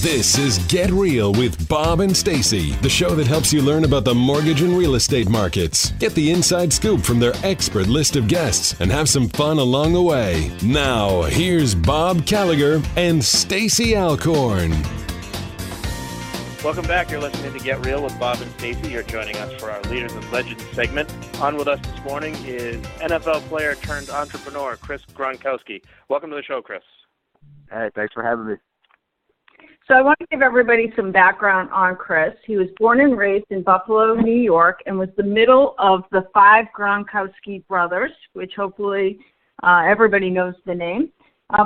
This is Get Real with Bob and Stacy, the show that helps you learn about the mortgage and real estate markets. Get the inside scoop from their expert list of guests and have some fun along the way. Now, here's Bob Gallagher and Stacy Alcorn. Welcome back. You're listening to Get Real with Bob and Stacy. You're joining us for our Leaders and Legends segment. On with us this morning is NFL player turned entrepreneur, Chris Gronkowski. Welcome to the show, Chris. Hey, thanks for having me. So I want to give everybody some background on Chris. He was born and raised in Buffalo, New York, and was the middle of the 5 Gronkowski brothers, which hopefully everybody knows the name.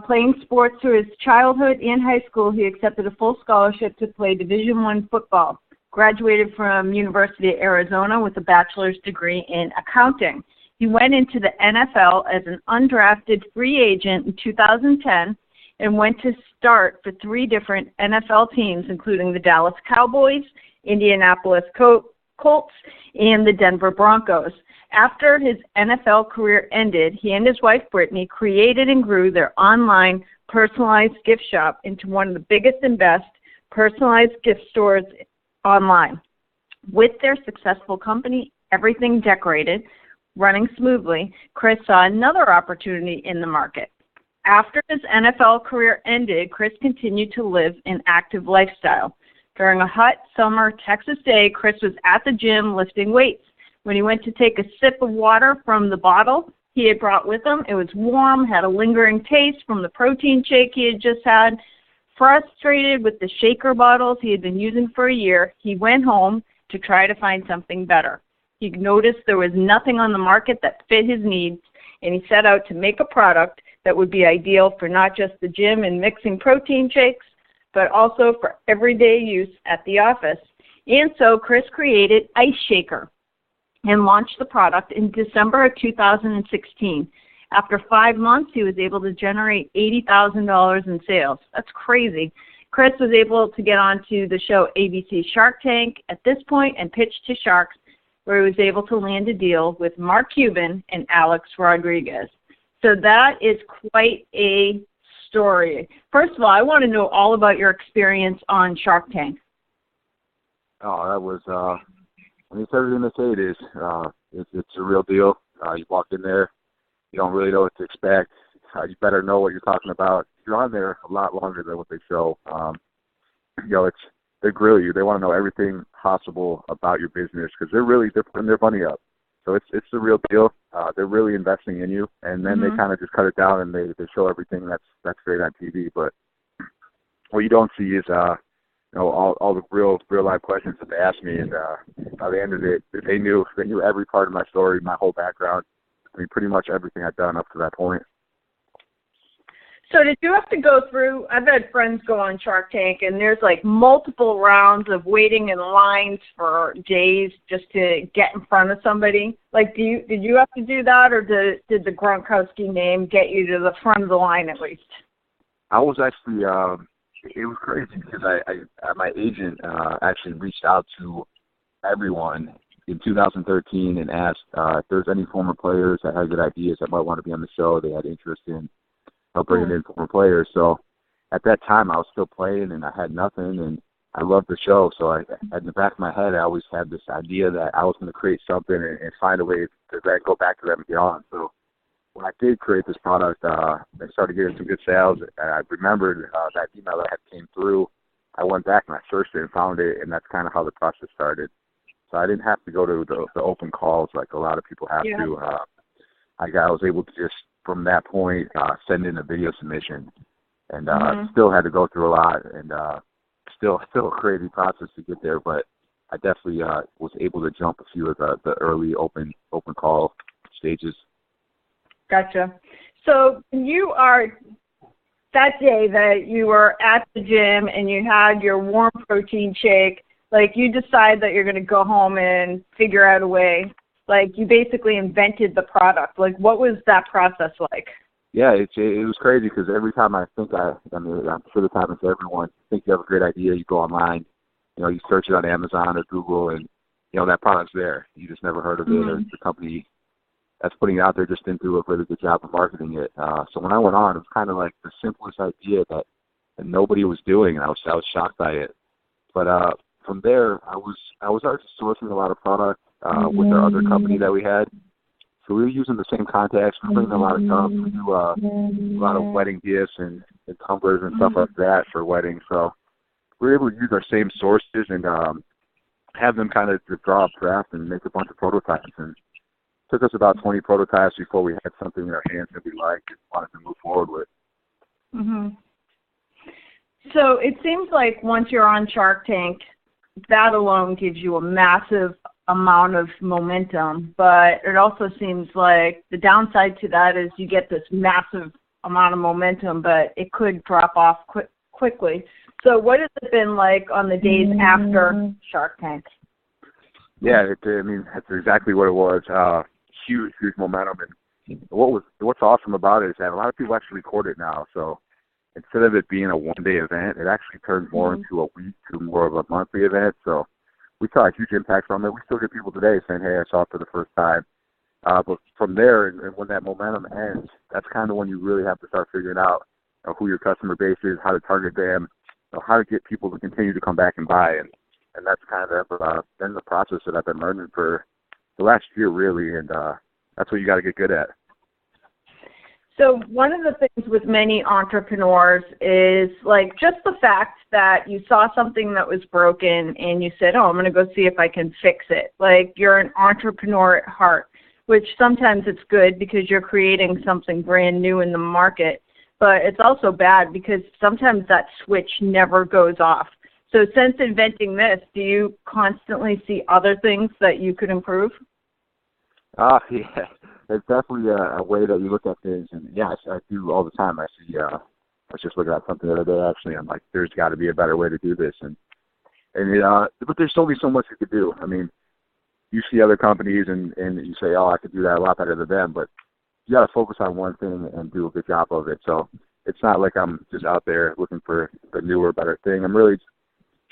Playing sports through his childhood and high school, he accepted a full scholarship to play Division I football. Graduated from University of Arizona with a bachelor's degree in accounting. He went into the NFL as an undrafted free agent in 2010 and went to start for 3 different NFL teams, including the Dallas Cowboys, Indianapolis Colts, and the Denver Broncos. After his NFL career ended, he and his wife, Brittany, created and grew their online personalized gift shop into one of the biggest and best personalized gift stores online. With their successful company, everything decorated, running smoothly, Chris saw another opportunity in the market. After his NFL career ended, Chris continued to live an active lifestyle. During a hot summer Texas day, Chris was at the gym lifting weights. When he went to take a sip of water from the bottle he had brought with him, it was warm, had a lingering taste from the protein shake he had just had. Frustrated with the shaker bottles he had been using for a year, he went home to try to find something better. He noticed there was nothing on the market that fit his needs, and he set out to make a product that would be ideal for not just the gym and mixing protein shakes, but also for everyday use at the office. And so Chris created Ice Shaker and launched the product in December of 2016. After 5 months, he was able to generate $80,000 in sales. That's crazy. Chris was able to get onto the show ABC Shark Tank at this point and pitch to Sharks, where he was able to land a deal with Mark Cuban and Alex Rodriguez. So that is quite a story. First of all, I want to know all about your experience on Shark Tank. Oh, that was, it's everything they say it is. It's a real deal. You walk in there, you don't really know what to expect. You better know what you're talking about. You're on there a lot longer than what they show. They grill you. They want to know everything possible about your business because they're putting their money up. So it's the real deal. They're really investing in you, and then they kind of just cut it down and they show everything that's great on TV. But what you don't see is all the real life questions that they asked me, and by the end of it, they knew every part of my story, my whole background. I mean, pretty much everything I've done up to that point. So did you have to go through, I've had friends go on Shark Tank, and there's like multiple rounds of waiting in lines for days just to get in front of somebody. Like, did you have to do that, or did the Gronkowski name get you to the front of the line at least? I was actually, it was crazy because my agent actually reached out to everyone in 2013 and asked if there's any former players that had good ideas that might want to be on the show, they had interest in bringing in former players. So at that time, I was still playing, and I had nothing, and I loved the show. So in the back of my head, I always had this idea that I was going to create something and find a way to then go back to them and get on. So when I did create this product, I started getting some good sales, and I remembered that email that had came through. I went back and I searched it and found it, and that's kind of how the process started. So I didn't have to go to the open calls like a lot of people have to. I was able to just, from that point, send in a video submission, and still had to go through a lot, and still a crazy process to get there. But I definitely was able to jump a few of the early open call stages. Gotcha. So you are, that day that you were at the gym and you had your warm protein shake, like you decide that you're going to go home and figure out a way. Like you basically invented the product. Like what was that process like? Yeah, it was crazy because every time I think I'm sure this happens to everyone, you think you have a great idea, you go online, you search it on Amazon or Google, and, that product's there. You just never heard of it, or the company that's putting it out there just didn't do a really good job of marketing it. So when I went on, it was kind of like the simplest idea that and nobody was doing, and I was shocked by it. But from there, I was already sourcing a lot of product with our other company that we had. So we were using the same contacts. We were bringing a lot of cups. We do a lot of wedding gifts and tumblers and stuff like that for weddings. So we were able to use our same sources and have them kind of draw up draft and make a bunch of prototypes. And it took us about 20 prototypes before we had something in our hands that we liked and wanted to move forward with. Mm-hmm. So it seems like once you're on Shark Tank, that alone gives you a massive amount of momentum, but it also seems like the downside to that is you get this massive amount of momentum, but it could drop off quickly. So what has it been like on the days after Shark Tank? Yeah, that's exactly what it was. Huge momentum. And what's awesome about it is that a lot of people actually record it now. So instead of it being a one-day event, it actually turned more into a week to more of a monthly event. So we saw a huge impact from it. We still get people today saying, hey, I saw it for the first time. But from there, and when that momentum ends, that's kind of when you really have to start figuring out who your customer base is, how to target them, how to get people to continue to come back and buy. And that's kind of been the process that I've been learning for the last year, really. And that's what you got to get good at. So one of the things with many entrepreneurs is like just the fact that you saw something that was broken and you said, oh, I'm going to go see if I can fix it. Like you're an entrepreneur at heart, which sometimes it's good because you're creating something brand new in the market, but it's also bad because sometimes that switch never goes off. So since inventing this, do you constantly see other things that you could improve? Yeah. It's definitely a way that you look at things, and yes, I do all the time. I see. I was just looking at something the other day. Actually, I'm like, there's got to be a better way to do this, but there's only so much you could do. I mean, you see other companies, and you say, oh, I could do that a lot better than them, but you got to focus on one thing and do a good job of it. So it's not like I'm just out there looking for the newer, better thing. I'm really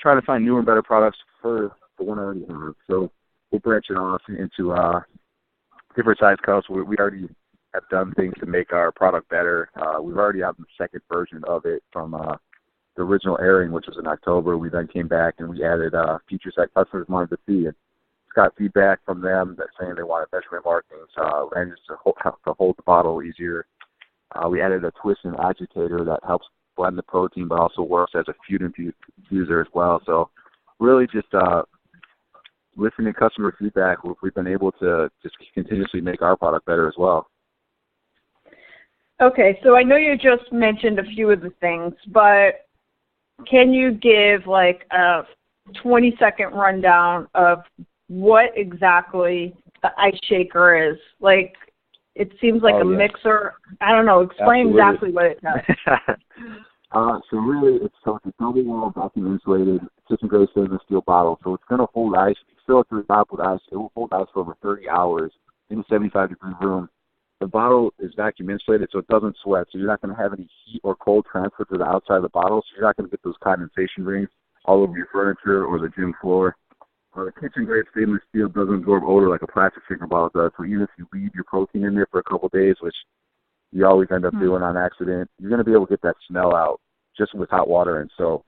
trying to find newer and better products for the one I already have. So we're branching off into different size cups. We already have done things to make our product better. We've already had the second version of it from the original airing, which was in October. We then came back and we added features that customers wanted to see. And it's got feedback from them that saying they wanted measurement markings, and just to hold the bottle easier. We added a twist and agitator that helps blend the protein, but also works as a food infuser as well. So really just listening to customer feedback, we've been able to just continuously make our product better as well. Okay, so I know you just mentioned a few of the things, but can you give like a 20-second rundown of what exactly the ice shaker is? Like, it seems like a mixer. I don't know. Explain exactly what it does. So really, it's a double-wall, vacuum-insulated, kitchen-grade stainless steel bottle. So it's going to hold ice. If you fill it to the top with ice, it will hold ice for over 30 hours in a 75-degree room. The bottle is vacuum-insulated, so it doesn't sweat. So you're not going to have any heat or cold transfer to the outside of the bottle. So you're not going to get those condensation rings all over your furniture or the gym floor. The kitchen-grade stainless steel doesn't absorb odor like a plastic shaker bottle does. So even if you leave your protein in there for a couple of days, which you always end up doing on accident, you're going to be able to get that smell out just with hot water. And so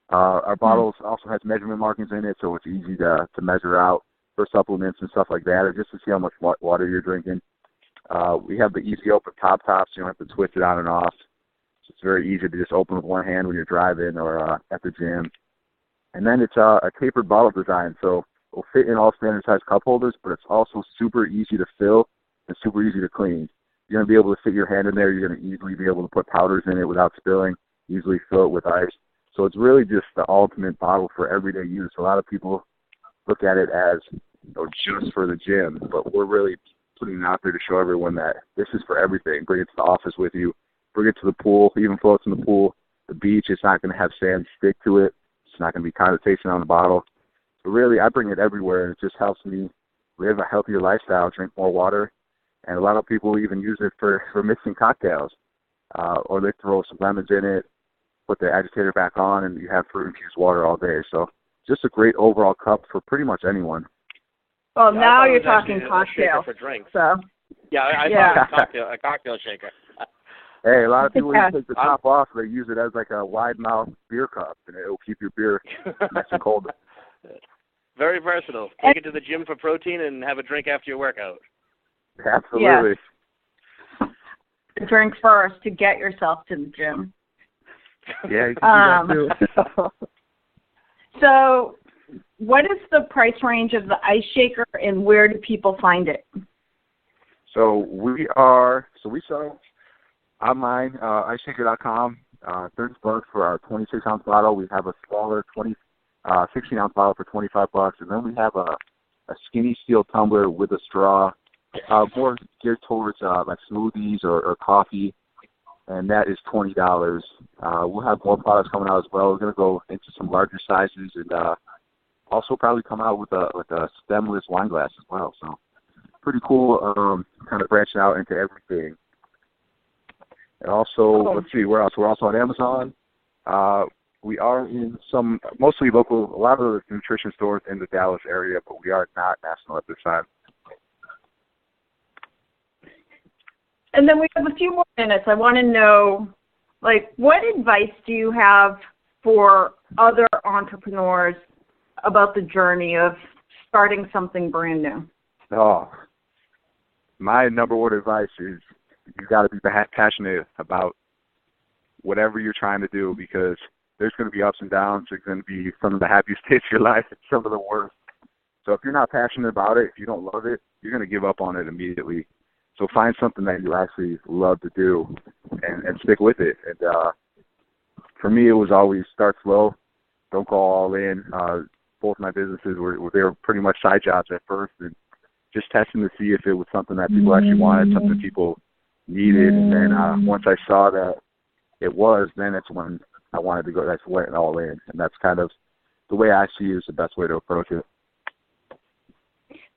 our bottles also has measurement markings in it, so it's easy to measure out for supplements and stuff like that, or just to see how much water you're drinking. We have the easy open top tops. You don't have to twist it on and off. So it's very easy to just open with one hand when you're driving or at the gym. And then it's a tapered bottle design, so it will fit in all standard size cup holders, but it's also super easy to fill and super easy to clean. You're going to be able to fit your hand in there. You're going to easily be able to put powders in it without spilling, easily fill it with ice. So it's really just the ultimate bottle for everyday use. A lot of people look at it as just for the gym, but we're really putting it out there to show everyone that this is for everything. Bring it to the office with you. Bring it to the pool, even floats in the pool. The beach, it's not going to have sand stick to it. It's not going to be condensation on the bottle. So really, I bring it everywhere, and it just helps me live a healthier lifestyle, drink more water. And a lot of people even use it for mixing cocktails, or they throw some lemons in it, put the agitator back on, and you have fruit-infused water all day. So just a great overall cup for pretty much anyone. Well, now you're talking cocktail. For drinks. So. Yeah, I thought it was a cocktail shaker. Hey, a lot of people Yeah. take the top off. They use it as like a wide mouth beer cup, and it'll keep your beer nice and cold. Very versatile. Take it to the gym for protein and have a drink after your workout. Absolutely. Drink first to get yourself to the gym. Yeah, you can do that too. So, what is the price range of the ice shaker, and where do people find it? So we sell online, iceshaker.com, $30 for our 26-ounce bottle. We have a smaller 16-ounce bottle for $25, and then we have a skinny steel tumbler with a straw, more geared towards like smoothies or coffee, and that is $20. We'll have more products coming out as well. We're going to go into some larger sizes and also probably come out with a stemless wine glass as well. So pretty cool, kind of branching out into everything. And also, let's see, where else? We're also on Amazon. We are in some, mostly local, a lot of the nutrition stores in the Dallas area, but we are not national at this time. And then we have a few more minutes. I want to know, like, what advice do you have for other entrepreneurs about the journey of starting something brand new? Oh, my number one advice is you got to be passionate about whatever you're trying to do, because there's going to be ups and downs. There's going to be some of the happiest days of your life and some of the worst. So if you're not passionate about it, if you don't love it, you're going to give up on it immediately. So find something that you actually love to do and stick with it. And for me, it was always start slow, don't go all in. Both my businesses they were pretty much side jobs at first, and just testing to see if it was something that people actually wanted, something people needed. And then once I saw that it was, then that's when I wanted to go. That's went all in, and that's kind of the way I see it is the best way to approach it.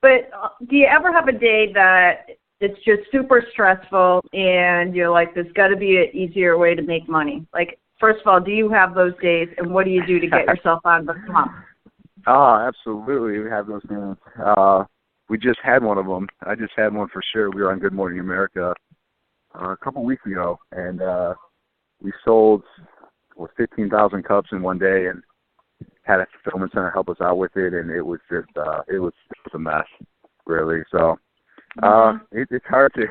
But do you ever have a day that it's just super stressful and you're like, there's got to be an easier way to make money? Like, first of all, do you have those days, and what do you do to get yourself out of the slump? Oh, absolutely. We have those days. We just had one of them. I just had one for sure. We were on Good Morning America a couple weeks ago, and we sold 15,000 cups in one day, and had a fulfillment center help us out with it, and it was just it was a mess, really. So it's hard to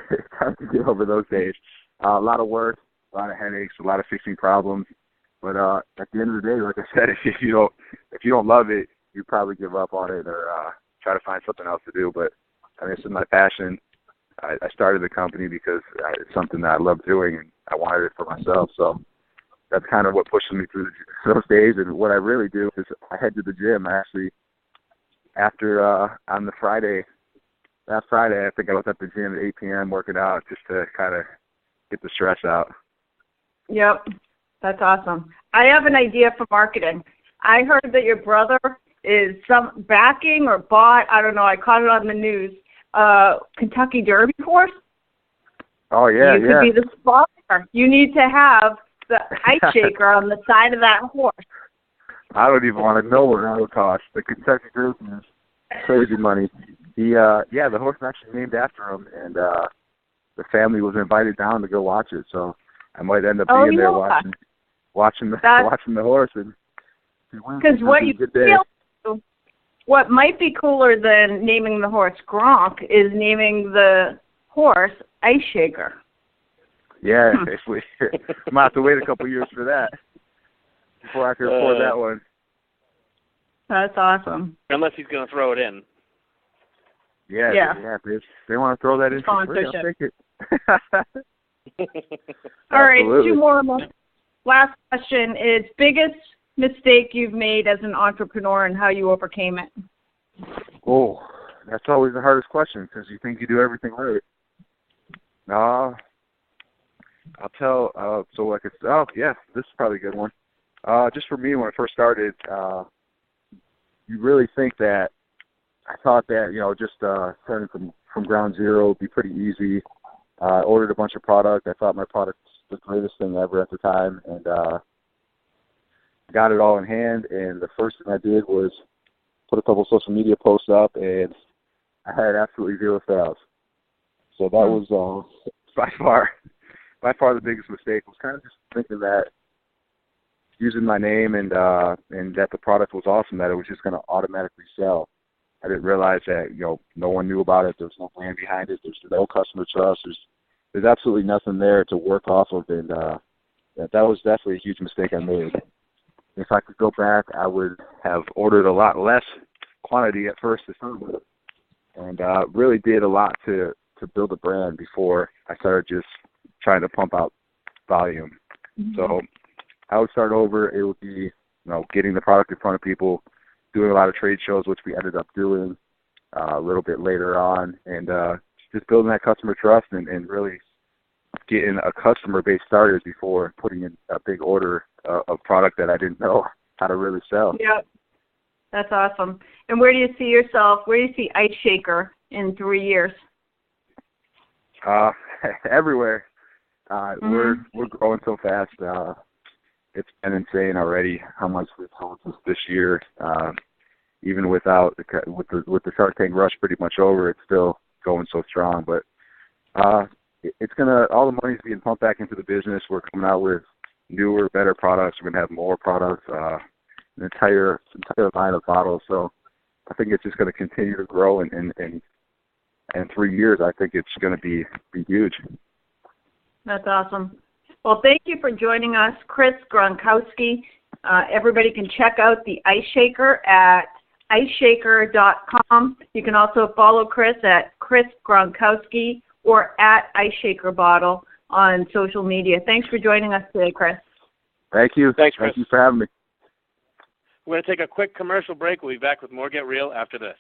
get over those days. A lot of work, a lot of headaches, a lot of fixing problems. But at the end of the day, like I said, if you don't love it, you probably give up on it or try to find something else to do. But I mean, this is my passion. I started the company because it's something that I love doing, and I wanted it for myself. So that's kind of what pushes me through those days. And what I really do is I head to the gym. I actually, after on the Friday, last Friday, I think I was at the gym at 8 p.m. working out just to kind of get the stress out. Yep, that's awesome. I have an idea for marketing. I heard that your brother is some backing or bought, I don't know, I caught it on the news, Kentucky Derby horse. Oh, yeah, You could be the sponsor. You need to have the ice shaker on the side of that horse. I don't even want to know what that would cost. The Kentucky Derby is crazy money. The horse is actually named after him, and the family was invited down to go watch it. So I might end up being there watching the horse. And because what might be cooler than naming the horse Gronk is naming the horse Ice Shaker. Yeah, I'm going to have to wait a couple years for that before I can afford that one. That's awesome. Unless he's going to throw it in. Yeah. If they want to throw that in for free, I'll take it. All right, two more. Last question is biggest mistake you've made as an entrepreneur and how you overcame it? Oh, that's always the hardest question because you think you do everything right. I'll tell. This is probably a good one. Just for me, when I first started, you really think that I thought that just starting from ground zero would be pretty easy. I ordered a bunch of product. I thought my product was the greatest thing ever at the time, and got it all in hand. And the first thing I did was put a couple social media posts up, and I had absolutely zero sales. So that was by far by far the biggest mistake was kind of just thinking that using my name and that the product was awesome, that it was just going to automatically sell. I didn't realize that, no one knew about it. There was no brand behind it. There's no customer trust. There's absolutely nothing there to work off of, and that was definitely a huge mistake I made. If I could go back, I would have ordered a lot less quantity at first to start with, and really did a lot to build a brand before I started just trying to pump out volume. Mm-hmm. So I would start over. It would be, getting the product in front of people, doing a lot of trade shows, which we ended up doing a little bit later on, and just building that customer trust and really getting a customer base started before putting in a big order of product that I didn't know how to really sell. Yep. That's awesome. And where do you see Ice Shaker in 3 years? Everywhere. We're growing so fast. It's been insane already how much we've sold this year. Even with the Shark Tank rush pretty much over, it's still going so strong. But it's all the money's being pumped back into the business. We're coming out with newer, better products. We're gonna have more products, an entire line of bottles. So I think it's just gonna continue to grow. And in 3 years, I think it's gonna be huge. That's awesome. Well, thank you for joining us, Chris Gronkowski. Everybody can check out the Ice Shaker at iceshaker.com. You can also follow Chris at Chris Gronkowski or at Ice Shaker Bottle on social media. Thanks for joining us today, Chris. Thank you. Thanks, Chris. Thank you for having me. We're going to take a quick commercial break. We'll be back with more Get Real after this.